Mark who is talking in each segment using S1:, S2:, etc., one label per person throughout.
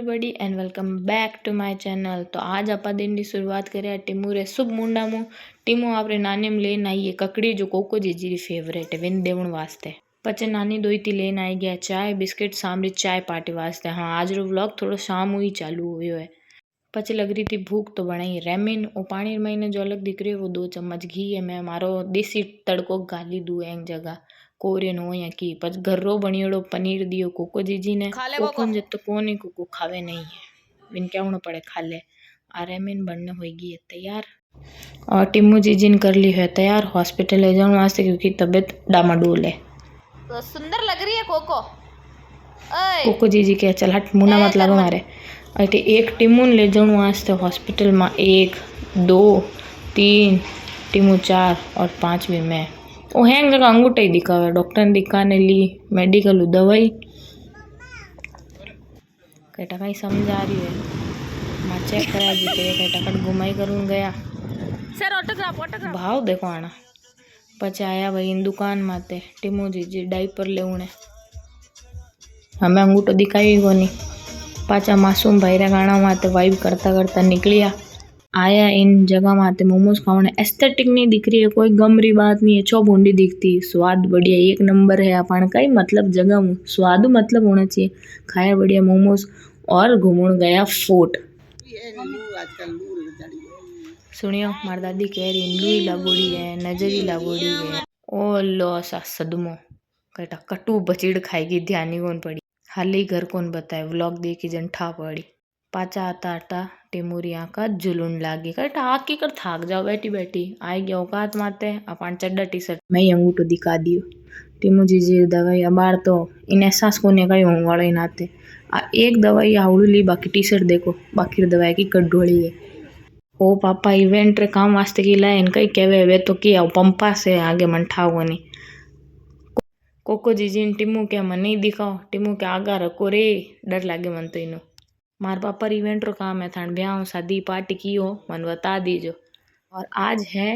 S1: Everybody and welcome back to my channel. तो आज आप दिन की शुरुआत करें टीमू रे शुभ मुंडा मु टीमू आपरे नानी में लेन आई है ककड़ी जो कोको जीजी री फेवरेट है विन देवन वास्ते। पचे नानी दोई थी लेन आई गया चाय बिस्किट सामरी चाय पार्टी वास्ते। हाँ आज रो व्लॉग थोड़ा शाम हुई चालू हुयो है। पचे लग रही थी भूख तो बनाई रेमिन और पानी महीने जो अलग दिख रही है वो 2 चम्मच घी है। मैं मारो देसी तड़को गाली दू एक जगह कोरियन हो या की पच घरो बनियोड़ो पनीर दियो कोको जीजी ने कोको जब तो कोनी कोको खावे नहीं है बिन क्या होना पड़े खा ले। रेमिन बनने होगी है तैयार और टिम्मू जीजी ने कर ली है तैयार हॉस्पिटल ले जाने वास्ते क्योंकि तबीयत डामाडोल है।
S2: तो सुंदर लग रही है कोको।
S1: कोको जीजी के चल हट मुना मत लागो मारे अटे एक टीमू ने ले जाने वास्ते हॉस्पिटल में 1 2 3 टीमू 4 और 5 भी मैं वो हैंग जगह अंगूठा ही दिखावे डॉक्टर ने दिखाने ली मेडिकल दवाई कटा कहीं समझ आ रही है मैं चेक करा दी कटा कट घुमाई करूँ गया
S2: सर ऑटोग्राफ
S1: भाव देखो आना पचे आया भाई इन दुकान माते टीमू जीजी डाइपर लेवने हमें अंगूठो दिखाई को नहीं पाचा मासूम भाई रे गाना माते वाइब करता करता निकलिया आया इन जगह माते मोमोज खाने एस्थेटिक नहीं दिख रही है कोई गमरी बात नहीं है चो बूंदी दिखती स्वाद बढ़िया 1 नंबर है अपन कई मतलब जगह में स्वाद मतलब होना चाहिए खाया बढ़िया मोमोज और घूमने गया फोर्ट। सुनियो मार दादी कह रही लुई लागोड़ी है नजरी लागोड़ी है ओ लो सा सदमो कटा कटू बचीड़ खाएगी ध्यान ही कौन पड़ी हाल ही घर कौन बताए व्लॉग देखी जन ठा पड़ी पाचा आता आता टिमुरिया का जुलून लागी कटा आकी कर थाक जाओ बैठी बैठी आई गया औकात माते अपन चड्डा टी शर्ट मैं अंगूठो दिखा दियो टिमू जीजी दवाई अबार तो इन एहसास को कहीं होने वाला ही नाते एक दवाई आवड़ू ली बाकी टी शर्ट देखो बाकी दवाई की कड्डोड़ी है ओ पापा इवेंट रे काम वास्ते की लाए इनका ही कहवे वे तो किया पंपा से आगे मन ठा नहीं कोको जीजी ने टिमू क्या मन नहीं दिखाओ टिमू के आगा रखो रे डर लागे मन तो इनो मार पापा इवेंट रो काम है थान ब्याह शादी पार्टी की हो मन बता दीजो। और आज है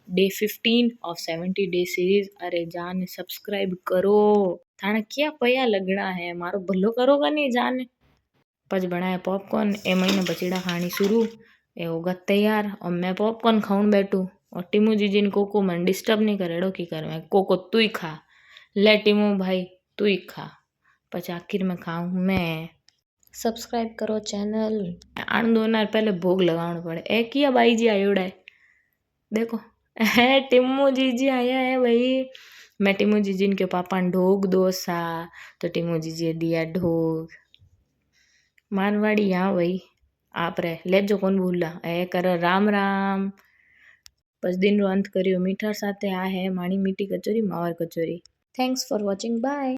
S1: डे 15 ऑफ 70 डे सीरीज। अरे जान सब्सक्राइब करो थाने क्या पया लगना है मारो भलो करोगा नहीं जान पच बनाए पॉपकॉर्न ए महीने बचीड़ा खानी शुरू ए होगा तैयार और मैं पॉपकॉर्न खाऊं बैठू और टिमू जीजी ने कोको मन डिस्टर्ब नहीं करेड़ो की कर मैं कोको तू ही खा ले टिमू भाई तू ही खा पच आखिर में खाऊं मैं। सब्सक्राइब करो चैनल आन दो ना पहले भोग लगाना पड़े ए किया भाई जी आयोड़ा है देखो है टिम्मू जीजी आया है भाई मैं टिम्मू जीजी के पापा ने ढोक दो सा तो टिम्मू जीजी दिया ढोक मारवाड़ी यहाँ भाई आप रे ले जो कौन भूला ए कर राम राम बस दिन रो अंत करियो मीठा साथे आ है माणी मीठी कचोरी मावर kachori. Thanks for watching bye.